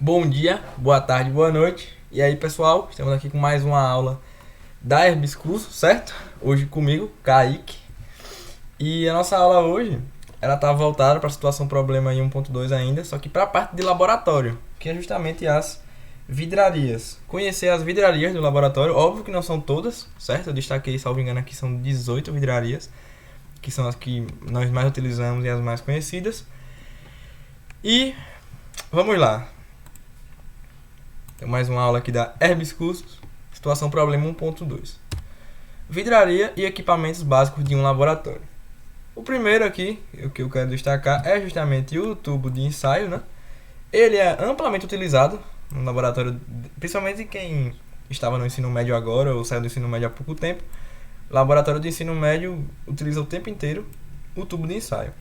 Bom dia, boa tarde, boa noite. E aí, pessoal, estamos aqui com mais uma aula da Herbis Curso, certo? Hoje comigo, Kaique. E a nossa aula hoje, ela tá voltada para a situação problema em 1.2 ainda, só que para a parte de laboratório, que é justamente as vidrarias. Conhecer as vidrarias do laboratório, óbvio que não são todas, certo? Eu destaquei, salvo engano, aqui são 18 vidrarias, que são as que nós mais utilizamos e as mais conhecidas. E vamos lá. Tem mais uma aula aqui da Herbis Cursos, situação problema 1.2. Vidraria e equipamentos básicos de um laboratório. O primeiro aqui, o que eu quero destacar, é justamente o tubo de ensaio, né? Ele é amplamente utilizado no laboratório, principalmente quem estava no ensino médio agora ou saiu do ensino médio há pouco tempo. O laboratório de ensino médio utiliza o tempo inteiro o tubo de ensaio.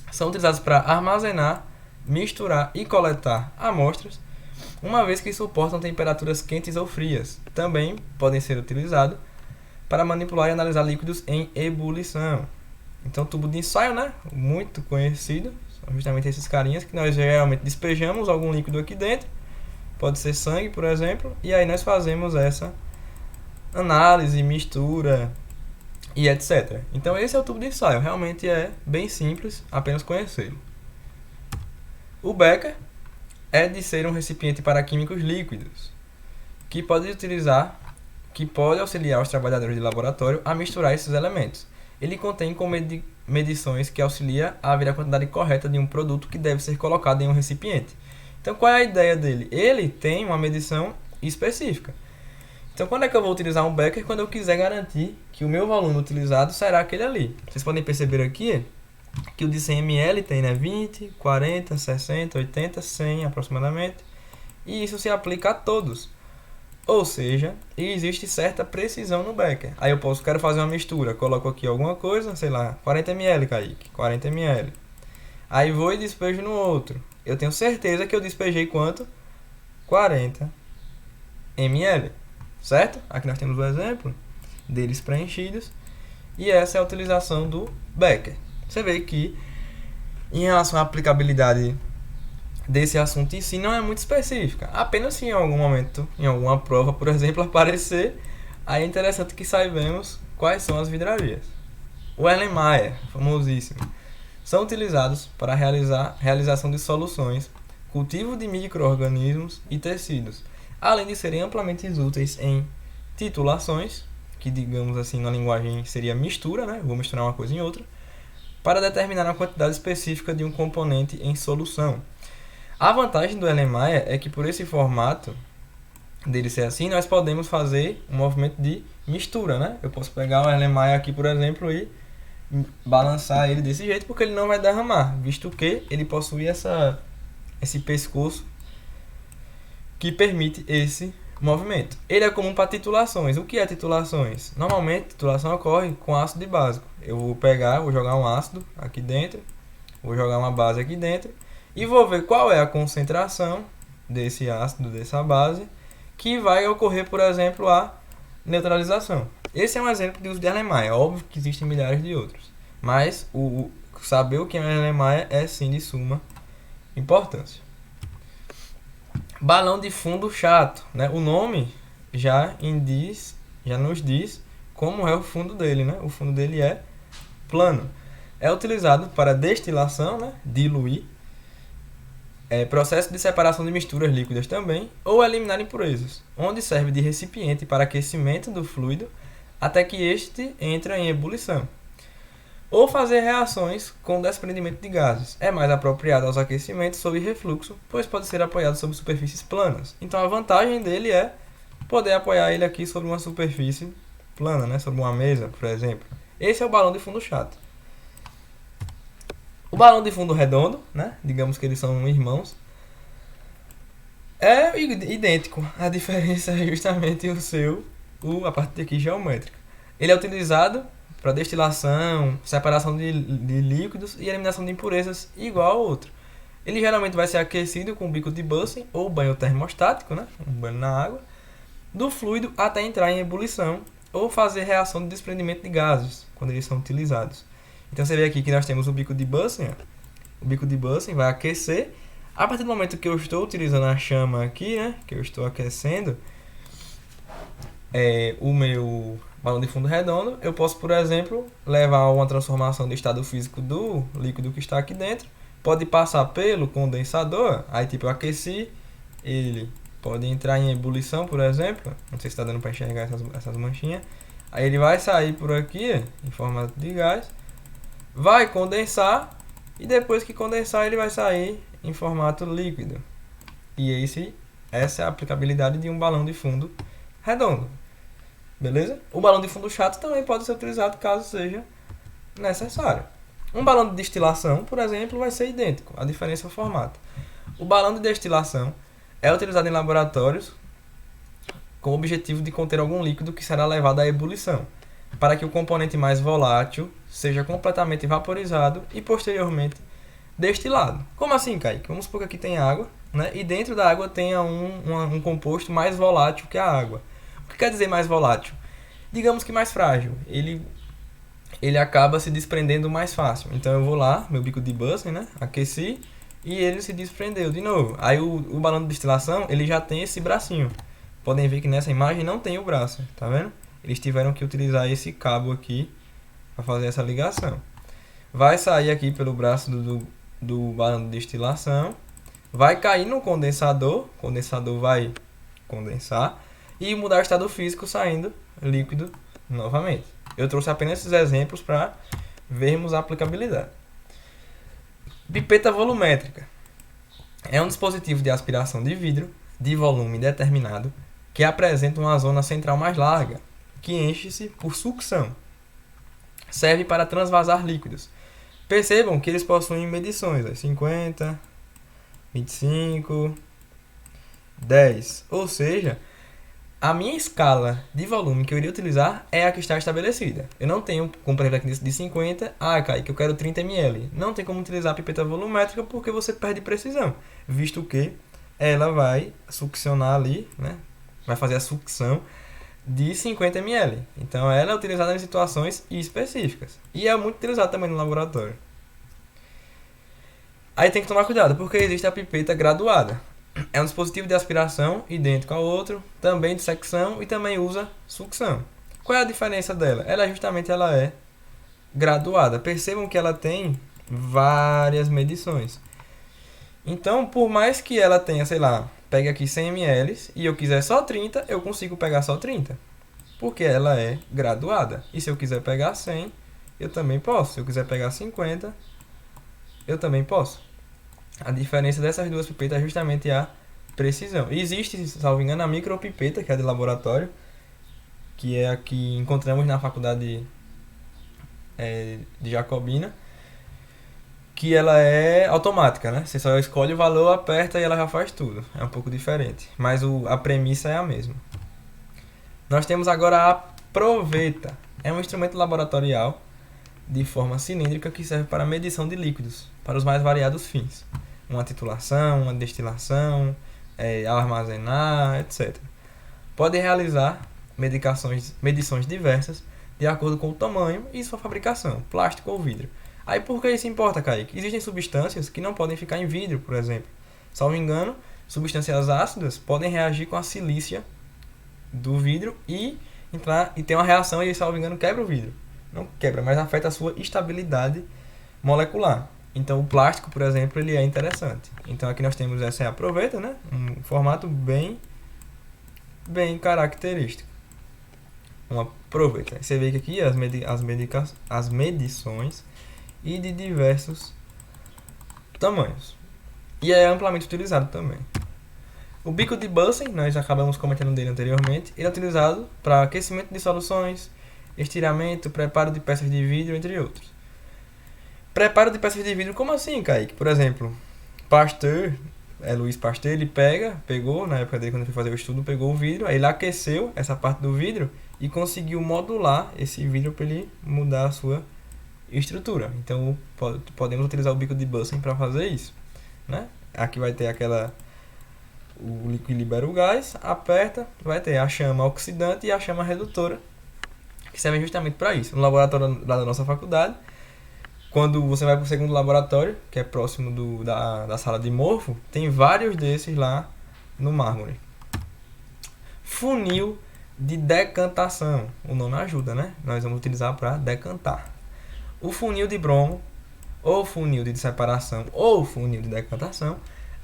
São utilizados para armazenar, misturar e coletar amostras, uma vez que suportam temperaturas quentes ou frias. Também podem ser utilizados para manipular e analisar líquidos em ebulição. Então, tubo de ensaio, né? Muito conhecido. São justamente esses carinhas que nós geralmente despejamos algum líquido aqui dentro. Pode ser sangue, por exemplo. E aí nós fazemos essa análise, mistura e etc. Então, esse é o tubo de ensaio. Realmente é bem simples, apenas conhecê-lo. O becker é de ser um recipiente para químicos líquidos, que pode auxiliar os trabalhadores de laboratório a misturar esses elementos. Ele contém medições que auxiliam a ver a quantidade correta de um produto que deve ser colocado em um recipiente. Então, qual é a ideia dele? Ele tem uma medição específica. Então, quando é que eu vou utilizar um becker? Quando eu quiser garantir que o meu volume utilizado será aquele ali. Vocês podem perceber aqui que o de 100 ml tem, né, 20, 40, 60, 80, 100 aproximadamente. E isso se aplica a todos. Ou seja, existe certa precisão no becker. Aí eu quero fazer uma mistura, coloco aqui alguma coisa, sei lá, 40 ml, Kaique, 40 ml. Aí vou e despejo no outro. Eu tenho certeza que eu despejei quanto? 40 ml, certo? Aqui nós temos o exemplo deles preenchidos. E essa é a utilização do becker. Você vê que, em relação à aplicabilidade desse assunto em si, não é muito específica. Apenas se em algum momento, em alguma prova, por exemplo, aparecer, aí é interessante que saibamos quais são as vidrarias. O Erlenmeyer, famosíssimo, são utilizados para realização de soluções, cultivo de micro-organismos e tecidos, além de serem amplamente úteis em titulações, que digamos assim na linguagem seria mistura, né? Vou misturar uma coisa em outra, para determinar a quantidade específica de um componente em solução. A vantagem do Erlenmeyer é que por esse formato dele ser assim, nós podemos fazer um movimento de mistura, né? Eu posso pegar o Erlenmeyer aqui, por exemplo, e balançar ele desse jeito, porque ele não vai derramar, visto que ele possui esse pescoço que permite esse movimento. Ele é comum para titulações. O que é titulações? Normalmente, titulação ocorre com ácido básico. Eu vou jogar um ácido aqui dentro, vou jogar uma base aqui dentro, e vou ver qual é a concentração desse ácido, dessa base, que vai ocorrer, por exemplo, a neutralização. Esse é um exemplo de uso de Erlenmeyer. Óbvio que existem milhares de outros. Mas saber o que é Erlenmeyer é sim de suma importância. Balão de fundo chato, né? O nome já nos diz como é o fundo dele, né? O fundo dele é plano. É utilizado para destilação, né? Diluir, processo de separação de misturas líquidas também, ou eliminar impurezas, onde serve de recipiente para aquecimento do fluido até que este entre em ebulição, ou fazer reações com desprendimento de gases. É mais apropriado aos aquecimentos sob refluxo, pois pode ser apoiado sobre superfícies planas. Então a vantagem dele é poder apoiar ele aqui sobre uma superfície plana, né? Sobre uma mesa, por exemplo. Esse é o balão de fundo chato. O balão de fundo redondo, né? Digamos que eles são irmãos. É idêntico. A diferença é justamente a parte aqui geométrica. Ele é utilizado para destilação, separação de líquidos e eliminação de impurezas igual ao outro. Ele geralmente vai ser aquecido com bico de Bunsen ou banho termostático, né? Um banho na água, do fluido até entrar em ebulição ou fazer reação de desprendimento de gases quando eles são utilizados. Então você vê aqui que nós temos o bico de Bunsen. O bico de Bunsen vai aquecer A partir do momento que eu estou utilizando a chama aqui, né, que eu estou aquecendo o meu balão de fundo redondo, eu posso, por exemplo, levar uma transformação de estado físico do líquido que está aqui dentro, pode passar pelo condensador, aí tipo eu aqueci, ele pode entrar em ebulição, por exemplo, não sei se está dando para enxergar essas manchinhas, aí ele vai sair por aqui em formato de gás, vai condensar e depois que condensar ele vai sair em formato líquido. E essa é a aplicabilidade de um balão de fundo redondo. Beleza? O balão de fundo chato também pode ser utilizado caso seja necessário. Um balão de destilação, por exemplo, vai ser idêntico. A diferença é o formato. O balão de destilação é utilizado em laboratórios com o objetivo de conter algum líquido que será levado à ebulição, para que o componente mais volátil seja completamente vaporizado e posteriormente destilado. Como assim, Kaique? Vamos supor que aqui tem água, né? E dentro da água tenha um composto mais volátil que a água. O que quer dizer mais volátil? Digamos que mais frágil. Ele acaba se desprendendo mais fácil. Então eu vou lá, meu bico de Bunsen, né? Aqueci e ele se desprendeu de novo. Aí o balão de destilação, ele já tem esse bracinho. Podem ver que nessa imagem não tem o braço, tá vendo? Eles tiveram que utilizar esse cabo aqui para fazer essa ligação. Vai sair aqui pelo braço do balão de destilação, vai cair no condensador, o condensador vai condensar e mudar o estado físico saindo líquido novamente. Eu trouxe apenas esses exemplos para vermos a aplicabilidade. Pipeta volumétrica é um dispositivo de aspiração de vidro de volume determinado que apresenta uma zona central mais larga, que enche-se por sucção. Serve para transvasar líquidos. Percebam que eles possuem medições, 50, 25, 10. Ou seja, a minha escala de volume que eu iria utilizar é a que está estabelecida. Eu não tenho, como por exemplo aqui de 50, Kaique, eu quero 30 ml. Não tem como utilizar a pipeta volumétrica porque você perde precisão, visto que ela vai succionar ali, né? Vai fazer a sucção de 50 ml. Então ela é utilizada em situações específicas. E é muito utilizada também no laboratório. Aí tem que tomar cuidado, porque existe a pipeta graduada. É um dispositivo de aspiração idêntico ao outro, também de secção e também usa sucção. Qual é a diferença dela? Ela é graduada. Percebam que ela tem várias medições. Então, por mais que ela tenha, sei lá, pegue aqui 100 ml e eu quiser só 30, eu consigo pegar só 30. Porque ela é graduada. E se eu quiser pegar 100, eu também posso. Se eu quiser pegar 50, eu também posso. A diferença dessas duas pipetas é justamente a precisão. Existe, salvo engano, a micropipeta, que é de laboratório, que é a que encontramos na faculdade de Jacobina, que ela é automática, né? Você só escolhe o valor, aperta e ela já faz tudo. É um pouco diferente, mas a premissa é a mesma. Nós temos agora a proveta. É um instrumento laboratorial de forma cilíndrica que serve para medição de líquidos, para os mais variados fins. Uma titulação, uma destilação, armazenar, etc. Pode realizar medições diversas de acordo com o tamanho e sua fabricação, plástico ou vidro. Aí por que isso importa, Kaique? Existem substâncias que não podem ficar em vidro, por exemplo. Salvo engano, substâncias ácidas podem reagir com a silícia do vidro e ter uma reação e, salvo engano, quebra o vidro. Não quebra, mas afeta a sua estabilidade molecular. Então o plástico, por exemplo, ele é interessante. Então aqui nós temos essa é a proveta, né? Um formato bem característico. Uma proveta. Você vê que aqui as medições e de diversos tamanhos. E é amplamente utilizado também. O bico de Bunsen, nós acabamos comentando dele anteriormente, ele é utilizado para aquecimento de soluções, estiramento, preparo de peças de vidro, entre outros. Preparo de peças de vidro, como assim, Kaique? Por exemplo, Pasteur, Louis Pasteur, ele pegou, na época dele, quando ele foi fazer o estudo, pegou o vidro, aí ele aqueceu essa parte do vidro e conseguiu modular esse vidro para ele mudar a sua estrutura. Então, podemos utilizar o bico de Bunsen para fazer isso, né? Aqui vai ter o líquido libera o gás, aperta, vai ter a chama oxidante e a chama redutora, que servem justamente para isso. No laboratório lá da nossa faculdade, Quando você vai para o segundo laboratório, que é próximo da sala de morfo, tem vários desses lá no mármore. Funil de decantação. O nome ajuda, né? Nós vamos utilizar para decantar. O funil de bromo, ou funil de separação, ou funil de decantação,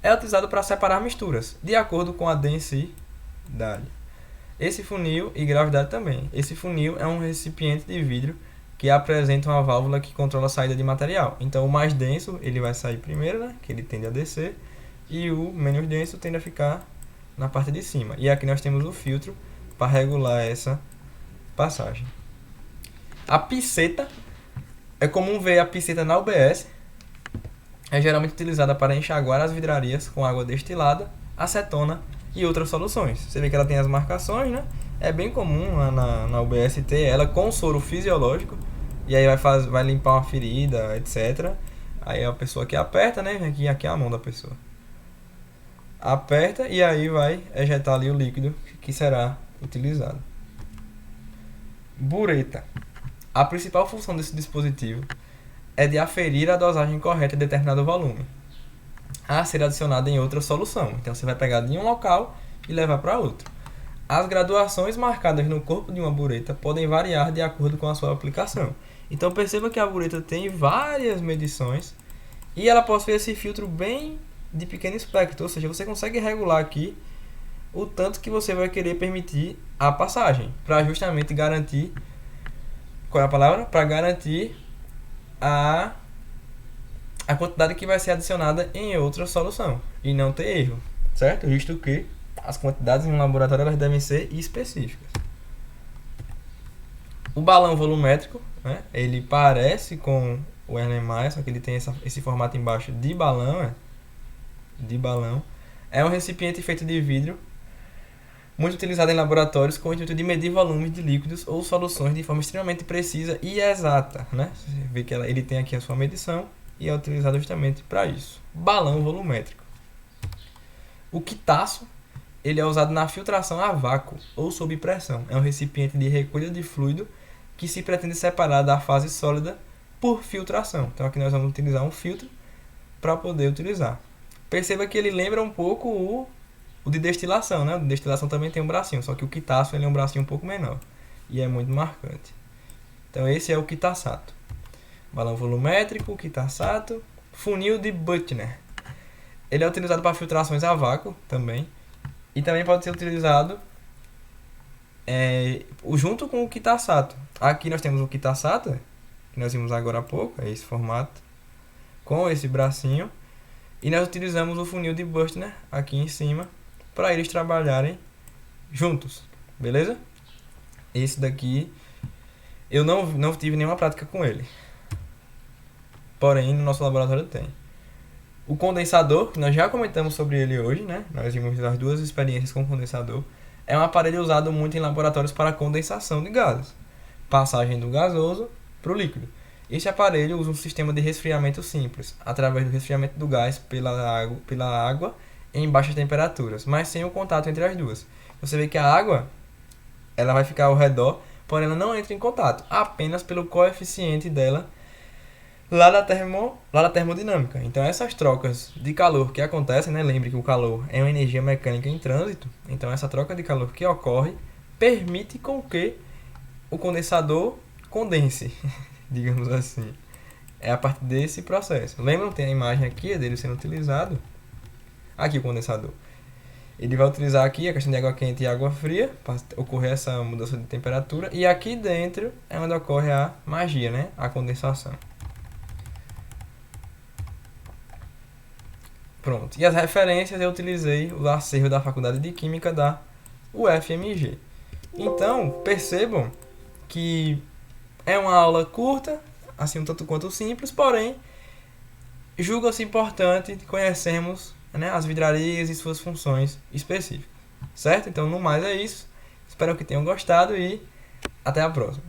é utilizado para separar misturas, de acordo com a densidade. Esse funil e gravidade também. Esse funil é um recipiente de vidro que apresenta uma válvula que controla a saída de material. Então, o mais denso ele vai sair primeiro, né? Que ele tende a descer, e o menos denso tende a ficar na parte de cima. E aqui nós temos o filtro para regular essa passagem. A piceta, é comum ver a piceta na UBS, é geralmente utilizada para enxaguar as vidrarias com água destilada, acetona e outras soluções. Você vê que ela tem as marcações, né? É bem comum na UBS ter ela com soro fisiológico, e aí vai limpar uma ferida, etc. Aí a pessoa que aperta, né? Aqui é a mão da pessoa. Aperta e aí vai ejetar ali o líquido que será utilizado. Bureta. A principal função desse dispositivo é de aferir a dosagem correta de determinado volume a ser adicionado em outra solução. Então você vai pegar de um local e levar para outro. As graduações marcadas no corpo de uma bureta podem variar de acordo com a sua aplicação. Então perceba que a bureta tem várias medições e ela possui esse filtro bem de pequeno espectro, ou seja, você consegue regular aqui o tanto que você vai querer permitir a passagem, para justamente garantir, qual é a palavra? Para garantir a quantidade que vai ser adicionada em outra solução e não ter erro, certo? Visto que as quantidades em um laboratório elas devem ser específicas. O balão volumétrico, né? Ele parece com o Erlenmeyer, só que ele tem esse formato embaixo de balão, É um recipiente feito de vidro, muito utilizado em laboratórios com o intuito de medir volumes de líquidos ou soluções de forma extremamente precisa e exata, né? Você vê que ele tem aqui a sua medição e é utilizado justamente para isso. Balão volumétrico. O quitaço, ele é usado na filtração a vácuo ou sob pressão. É um recipiente de recolha de fluido que se pretende separar da fase sólida por filtração. Então aqui nós vamos utilizar um filtro para poder utilizar. Perceba que ele lembra um pouco o de destilação, né? O de destilação também tem um bracinho, só que o quitaço ele é um bracinho um pouco menor e é muito marcante. Então esse é o quitaçato. Balão volumétrico, quitaçato, funil de Büchner. Ele é utilizado para filtrações a vácuo também e também pode ser utilizado junto com o quitaçato. Aqui nós temos o quitaçato, que nós vimos agora há pouco, é esse formato, com esse bracinho. E nós utilizamos o funil de Büchner aqui em cima para eles trabalharem juntos, beleza? Esse daqui eu não tive nenhuma prática com ele, porém no nosso laboratório tem. O condensador, que nós já comentamos sobre ele hoje, né? Nós vimos as duas experiências com condensador. É um aparelho usado muito em laboratórios para condensação de gases, passagem do gasoso para o líquido. Este aparelho usa um sistema de resfriamento simples, através do resfriamento do gás pela água em baixas temperaturas, mas sem o contato entre as duas. Você vê que a água ela vai ficar ao redor, porém ela não entra em contato, apenas pelo coeficiente dela lá da termodinâmica. Então essas trocas de calor que acontecem, né? Lembre que o calor é uma energia mecânica em trânsito, então essa troca de calor que ocorre permite com que o condensador condense, digamos assim. É a partir desse processo. Lembram? Tem a imagem aqui dele sendo utilizado. Aqui o condensador. Ele vai utilizar aqui a questão de água quente e água fria para ocorrer essa mudança de temperatura. E aqui dentro é onde ocorre a magia, né? A condensação. Pronto. E as referências eu utilizei o acervo da Faculdade de Química da UFMG. Então, percebam que é uma aula curta, assim um tanto quanto simples, porém, julga-se importante conhecermos, né, as vidrarias e suas funções específicas. Certo? Então, no mais é isso. Espero que tenham gostado e até a próxima.